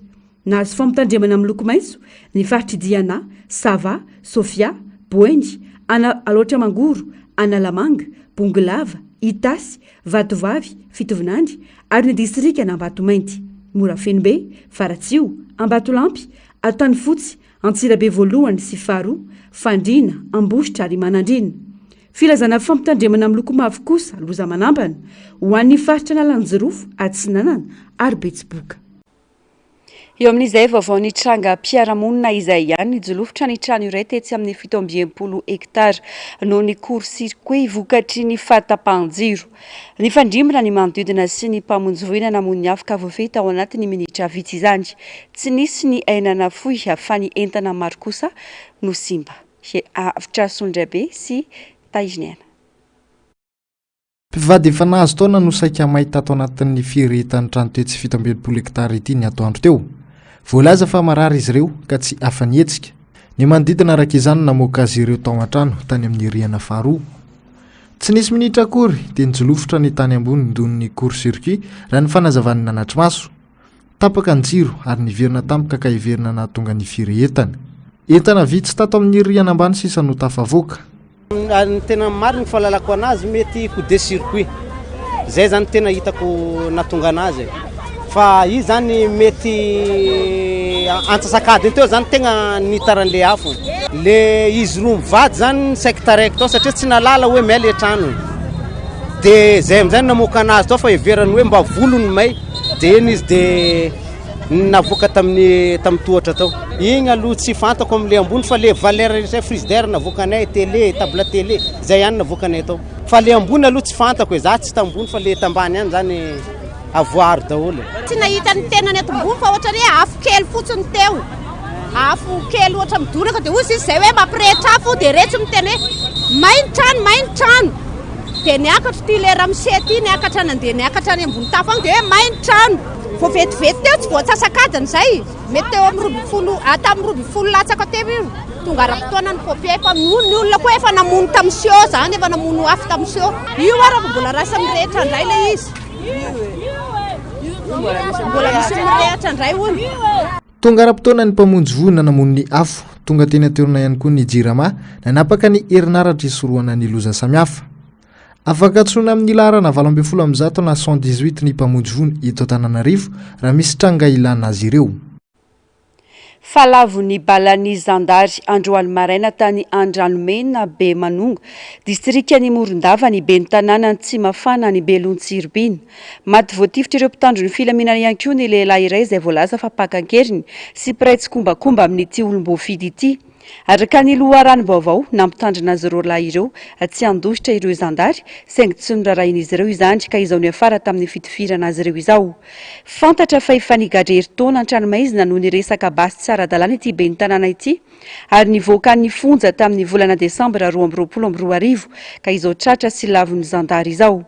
Nahazo famitandremana amin'ny loko maitso ny faritry Diana, Sava, Sofia, Boendy, Aloatra Mangoro, Analamanga, Bongolava, Itasy, Vatovavy, Fitovinandy ary ny distrika Ambato-Mainty, Morafenobe, Faratsio, Ambatolampy, Antanifotsy, Antsirabe voalohany sy faharoa, Fandrina, Ambositra ary Manandrina. Filazana fampitandremana amin'ny loko mavo kosa loza manambana ho an'ny faritra Nalanjirofo, Atsinanana ary Betsiboka. Eo amin'izay vaovao ny tranga mpiaramonina izay ihany nijolofitra ny trano iray tetsy amin'ny 17 hektara noho ny court-circuit vokatry ny fahatapahan-jiro. Ny fandrimbona ny manodidina sy ny mpamonjovoina namono ny afaka voafehita ao anatin'ny minitra vitsy izany. Tsy nisy ny ainana fohy fa ny entana maro kosa no simba. Avitra Sondrabe sy Taiziniana. Mpivady efa nahazo taona no saika mahita ato anatin'ny firehetan'ny trano tetsy 17 hektara ity ny atoandro teo. Voalaza fa marary izy ireo ka tsy afa-nietsika. Ny manodidina araka izany namoaka azy ireo tao an-trano tany amin'ny rihana faharoa. Tsy nisy minitra akory dia nijolofitra ny tany ambony ndon'ny court-circuit raha ny fanazavany nanatry maso. Tapaka ny jiro ary niverina tampoka ka hiverina nahatonga ny firehetana. Entana vitsy tato amin'ny rihana ambany sisa no tafavoaka. Ny tena marina ny fahalalako anazy mety court-circuit. Zay zany tena hitako nahatonga anazy. Fa io zany mety antsasakady iny teo zany tegna nitaran'le afo. Le izy roa mivady zany saika taraiky tao satria tsy nalala hoe may le trano. De zay am'izay namoaka anazy tao fa heverany hoe mba volony may. De iny izy de navoaka tamin'ny tohatra tao. Igny aloha tsy fantako am'le ambony fa le valeur rehetra frigidaire navoaka anay, télé, table télé, zay ihany navoaka anay tao. Fa le ambony aloha tsy fantako hoe za tsy tambony fa le tambany ihany zany avoary daholo. Tsy nahita ny tenany eto ambony fa ohatra hoe afo kely fotsiny teo. Afo kely ohatra midoraka de ozy izy zay hoe mampirehitra afo de rehetra miteny hoe mainy trano. De niakatra ty lera misety niakatra nandeha niakatra any ambony tafo agny de hoe mainy trano. Fo vetivety teo tsy voatsasakadiny zay. Mety teo amin'ny 20 latsaka teo io. Tonga ara-potoana ny kopie fa ny olona koa efa namono tamsio zany efa namono afo tamsio. Io ara mbola rasa mirehetra ndray le izy. Mbola misy mirehatra ndray hono. Tonga ara-potoana ny mpamonjy voina namono ny afo. Tonga teny atorina ihany koa ny jirama nanapaka ny herinaratra isorohana ny loza samihafa. Afaka tsona amin'ny larana 70 na 118 ny mpamonjy voina eto Antananarivo raha misy tranga ilana azy ireo. Falavony Balany Zandary androany maraina tany Andranomena be Manonga, distrika ny Morondava ny be ny tanàna tsy mafana ny Belontsiribina. Maty voatifitra ireo mpitandro ny filaminana ihany koa ny lehilahy iray izay voalaza fa pakan-keriny sy pretsy kombakomba amin'ity olom-boafidy ity. Araka ny loharanom-baovao nampitandrina azy ireo lahy ireo tsy andositra ireo Zandary saingy tsy norarahin'izy ireo izany ka izao ny afara tamin'ny fitifirana azy ireo izao. Fantatra fa efa nigadrery taona an-tranomaizina noho ny resaka basy tsy ara-dalàna ity be ny tanàna ity ary nivoaka ny fonja tamin'ny volana Desambra 2022 ka izao tratra sy lavon'ny Zandary izao.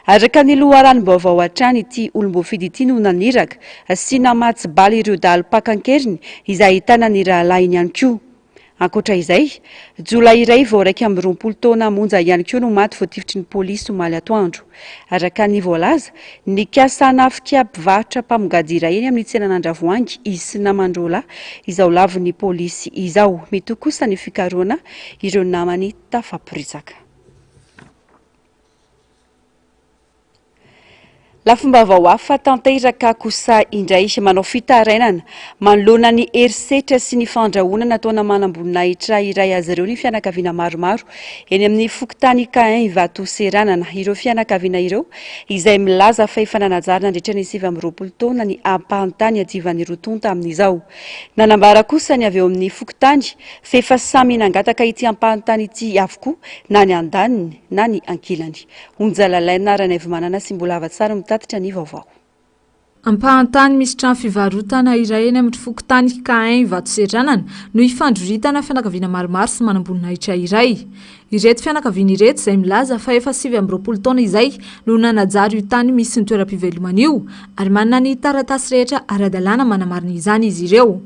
Araka ny loharanom-baovao hatrany ity olom-boafidy ity no naniraka sy namatsy baly ireo dahalo pakan-keriny izay ahitana ny rahalainy ihany koa. Ankoatra izay, jola iray vao 2 taona monja ihany koa no maty voatifitry ny polisy omaly atoandro. Araka ny voalaza, nikasana afika mpivarotra mpamogady iray eny amin'ny tsenan'Andravoahangy izy sy namandrola izao lavon'ny polisy izao. Mety kosa ny fikaroana ireo namany tafapirisaka. Lafombavao hafa tanteraka kosa indray manao fitarainana manoloana ny herisetra sy ny fandrahoana nataona manam-boninahitra iray azy ireo ny fianakaviana maromaro eny amin'ny fokontany K1 Ivato Seranana. Ireo fianakaviana ireo izay milaza fa efa nanajary nandritra ny 20 taona ny ampahantany adivan'ny rotonta amin'izao. Nanambara kosa ny avy eo amin'ny fokontany fa efa samy nangataka ity ampahantany ity avokoa na ny andaniny na ny ankilany. Onjalalaina Ranevy Manana sy mbola avatsara tatitra ny vaovao. Ampahantany misy trano fivarotana iray eny amin'ny fokontany K1 Ivato Seranana no ifandroritana fianakaviana maromaro sy manam-boninahitra iray. Ireto fianakaviana ireto izay milaza fa efa 20 taona izay no nanajary io tany misy ny toeram-pivelomana io ary manana ny taratasy rehetra ara-dalàna manamarina izany izy ireo.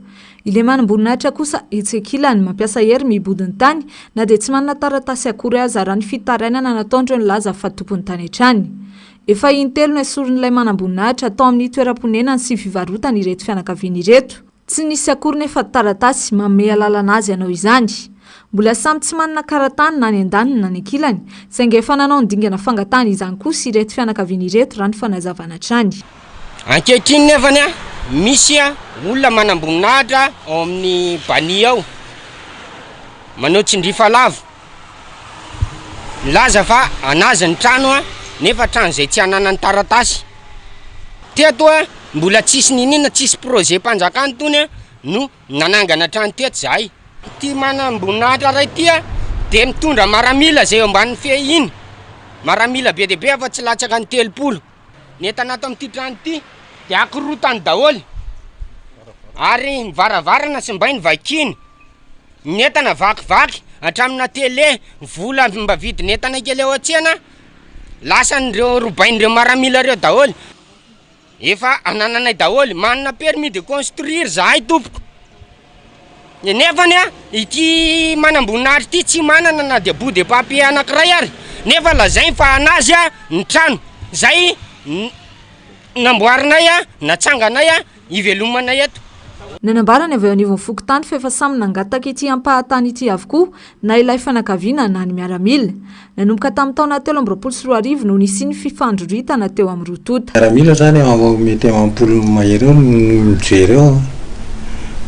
Ile manam-boninahitra kosa etsekilany mampiasa hery mibodiny tany na dia tsy manana taratasy akory aza raha ny fitarainana nataondreo ny laza fa tompony tany hatrany. Efa intelo no esorin'ilay manam-boninahitra atao amin'ny toeram-ponenany sy fivarotana ireto fianakaviana ireto. Tsy nisy akory nefa taratasy manome alalana azy ianao izany. Mbola samy tsy manana karatany na ny andaniny na ny ankilany, saingy efa nanao ny dingana fangatahana izany kosa ireto fianakaviana ireto raha ny fanazavana hatrany. Ankehitriny nefany misy olona manam-boninahitra ao amin'ny bani ao manao tsindrifa lavo. Laza fa anazy ny trano nefa trano izay tsy hanana taratasy. Teto mbola tsisy ninina, tsisy projet mpanjakany tony no nanangana trano teto zahay. Ty manam-boninahitra ray ty dia mitondra maramila zay eo ambanin'ny fe iny. Maramila be dia be fa tsy latsaka ny 30. Ny entanato amin'ity trano ity dia akorotany daholo. Ary ny varavarana sy mbainy vakiny. Ny entana vakivaky hatramina tele vola mba vidiny entana kely ao an-tsena. Lasan'ireo robain'ireo maramila reo daholo. Efa anananay daholo, manana permis de construire zahay tompoko. Nefany ity manam-boninahitra ity tsy manana na dia bout de papier anankiray ary. Nefa lazainy fa anazy ny trano. Zay namboarinay natsanganay ivelomanay eto. Nanambarany avy eo anivon'ny fokontany fa efa samy nangataka ity ampahantany ity avokoa na ilay fianakaviana na ny miaramila. Nanomboka tamin'ny taona 2024 no nisy ny fifandroritana teo amin'ny rotota. Miaramila zany mety amampolo mahery eo mijery eo.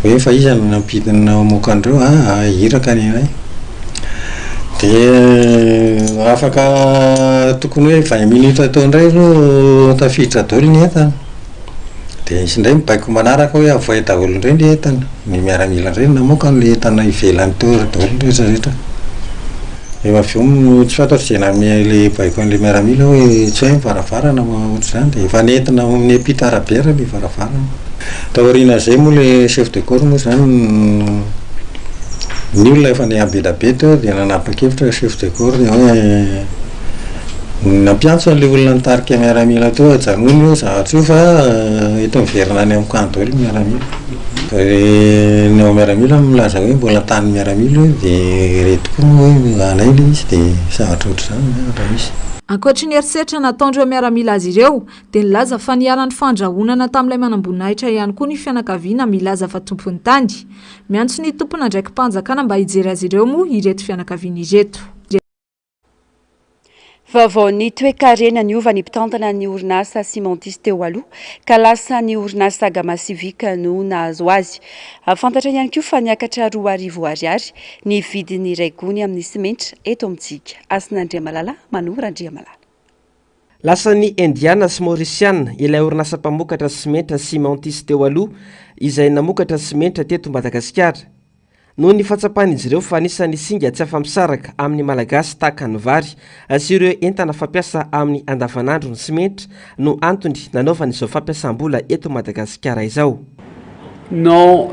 Hoe fa iza no nampidina mokandreo hiraka ny anay. Dia afaka tokony hoe 20 minitra tao indray no tafiditra daholo ny entana. Dia isy indray mibaiko manaraka hoe avoay daholo indray ny entana. Ny miaramila indray namoaka ny entana ivelany teo daholo ny rehetrarehetra. Efa avy eo tsy fantatro izay name baiko an'ilay miaramila hoe tsy hoe mivaravarana ohatr'izany dia efa nentina amin'ny ampitarabiara ilay varavarana. Taoriana izay moa ilay chef de corps moa zany ny olona efa niambelabe teo dia nanapa-kevitra chef de corps dia hoe nampiantso an'ilay olona nitarika miaramila teo ajanony hoe zavatra io fa eto miverina any amin'ny kany daholo miaramila. Ny ao miaramila milaza hoe mbola tany miaramila dia reto koa hoe alay ilay izy dia zavatra ohatr'izany raha misy. Ankoatry ny herisetra nataondreo miaramila azy ireo dia nilaza fa niaran'ny fandrahonana tamin'ilay manam-boninahitra ihany koa ny fianakaviana milaza fa tompony tany. Miantso ny tompona ndraiky mpanjakana mba hijery azy ireo moa ireto fianakaviana ireto. Vaovao ny toe-karena niova ny mpitantana ny orinasa Cimentis teo aloha ka lasa ny orinasa Gamasivika no nahazo azy. Fantatra ihany koa fa niakatra 2,000 ariary ny vidiny iray gony amin'ny simenitra eto amintsika. Asin'Andriamalala, Manora Andriamalala. Lasa ny Indiana sy Mauritiana ilay orinasa mpamokatra simenitra Cimentis teo aloha izay namokatra simenitra teto Madagasikara. No ny fatsapan'izy ireo fa anisany singa tsy afa-misaraka amin'ny malagasy tahaka ny vary sy ireo entana fampiasa amin'ny andavanandro ny simenitra no antony nanaovana izao fampiasam-bola eto Madagasikara izao. Non,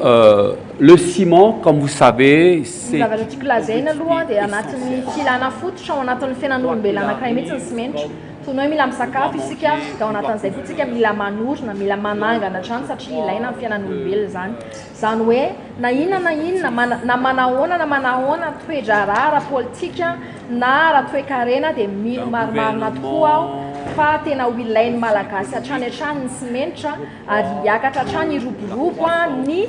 le ciment, comme vous savez, c'est... zavatra tiako lazaina aloha dia anatin'ny filana fototra ao anatin'ny fiainan'olombelona anankiray mihitsy ny simenitra tony hoe mila misakafo isika da ao anatin'izay koa tsika mila manorona mila manangana trano satria ilaina amin'ny fiainan'olombelona zany hoe na inona na inona na manahoana toedra rara politika na ara-toe-karena dia milo maromarona tokoa aho fa tena ho ilainy malagasy hatrany hatrany ny simenitra ary hiakatra hatrany iroborobo ny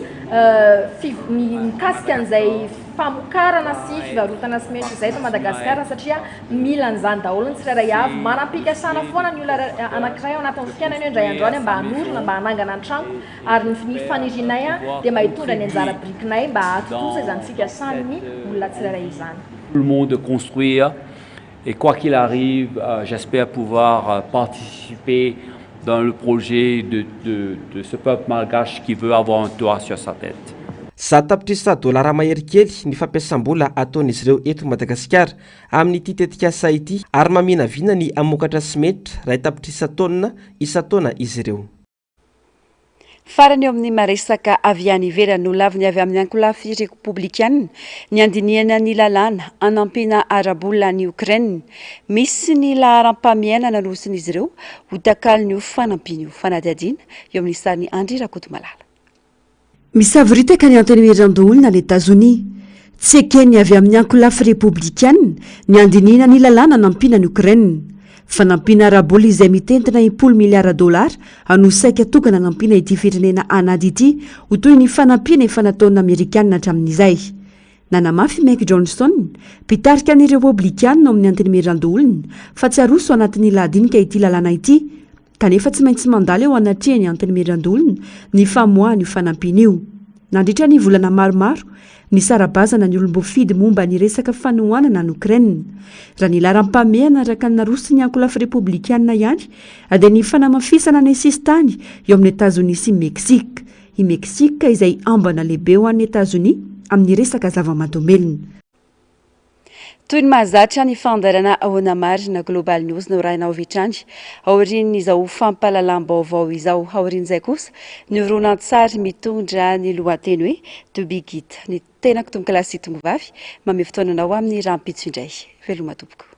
mikasika an'izay famokarana sy fivarotana simenitra izay eto Madagasikara satria mila an'izany daholo ny tsirairay avy manam-pikasana foana ny olona anankiray ao anatin'ny fiainana hoe indray androany mba hanorona mba hanangana ny tranoko ary ny fanirinay dia mba hitondra ny anjara birikinay mba hatotosa izany fikasany ny olona tsirairay izany. Tout le monde construire et quoi qu'il arrive, j'espère pouvoir participer dans le projet de ce peuple malgache qui veut avoir un toit sur sa tête. $100 mahery kely ny fampiasam-bola ataon'izy ireo eto Madagasikara amin'ity tetika asa ity ary mamina vina ny amokatra simenitra ray tapitrisa taonina isa-taona izy ireo. Farany eo amin'ny maresaka avy any ivelany no laviny avy amin'ny ankolafy repoblikanina ny andinihana ny lalàna anampiana arabolina ny Ukraine. Misy ny laharam-pamiaina nanosin'izy ireo ho takalon'io fanampian'io fanadihadiana eo amin'ny sariny Andry Rakotomalala. Misavorita ny antony mirandoolona ny États-Unis tsy ekeny avy amin'ny ankolafy repoblikanina ny andinihana ny lalàna anampiana ny Ukraine. Fanampiana arabola izay mitentina $100 miliara anosaika tokana anampiana ity firenena anady ity ho toy ny fanampiana efa nataon'ny Amerikanina hatramin'izay. Nanamafy Mike Johnson mpitarika ny repoblikanina amin'ny antony mirandoolona fa tsy aroso anatin'ny ladinika ity lalàna ity kanefa tsy maintsy mandalo eo anatrehany antony mirandoolona ny famoahany io fanampiana io. Nandritra ny volana maromaro ny sarabazana ny olombofidy momba ny resaka fanohanana ny Ukraine. Raha ny laharam-pameana araka ny naroso ny ankolafy repoblikanina ihany dia ny fanamafisana ny sistany eo amin'ny États-Unis sy Meksika. I Meksika izay ambana lehibe ho an'ny États-Unis amin'ny resaka zava-mahadomelina. Toy ny mahazatra ny fandarana ahoana marina Global News no rahina ovitrany aorian'izao fampahalalam-baovao izao aorian'izay kosa ny horonan-tsary mitondra ny lohateny hoe To Be Git ny tenako tomboklasy tomgovavy mame fotoananao amin'ny rahampitso indray veloma tompoko.